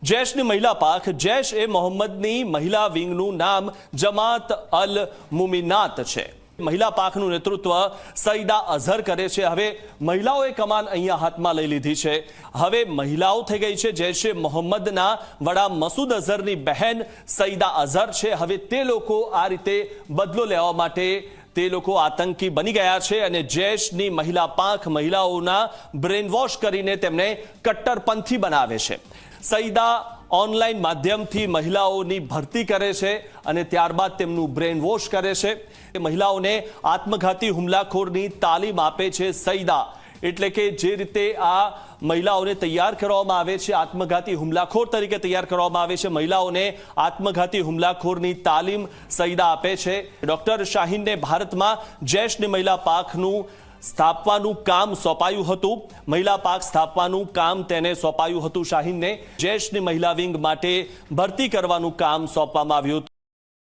જૈશની મહિલા પાક જૈશ એ મોહમ્મદની મહિલા વિંગનું નામ જમાત અલ મુમિનાત છે। મહિલા પાકનું નેતૃત્વ સઈદા અઝહર કરે છે। હવે મહિલાઓએ કમાન અહીંયા હાથમાં લઈ લીધી છે। હવે મહિલાઓ થઈ ગઈ છે જૈશે મોહમ્મદના વડા મસૂદ અઝહરની બહેન સઈદા અઝહર છે। હવે તે લોકો આ રીતે બદલો લેવા માટે તે લોકો આતંકી બની ગયા છે અને જૈશની મહિલા પાંખ મહિલાઓના બ્રેન વોશ કરીને તેમને કટ્ટરપંથી બનાવે છે। સઈદા ઓનલાઈન માધ્યમથી મહિલાઓની ભરતી કરે છે અને ત્યારબાદ તેમનું બ્રેન વોશ કરે છે। મહિલાઓને આત્મઘાતી હુમલાખોરની તાલીમ આપે છે સઈદા, એટલે કે જે રીતે આ મહિલાઓને તૈયાર કરવામાં આવે છે, આત્મઘાતી હુમલાખોર તરીકે તૈયાર કરવામાં આવે છે, મહિલાઓને આત્મઘાતી હુમલાખોરની તાલીમ સઈદા આપે છે। ડોક્ટર શાહીનને ભારતમાં જૈશની મહિલા પાકનું સ્થાપવાનું કામ સોંપાયું હતું। મહિલા પાક સ્થાપવાનું કામ તેને સોંપાયું હતું। શાહીનને જૈશની મહિલા વિંગ માટે ભરતી કરવાનું કામ સોંપવામાં આવ્યું હતું।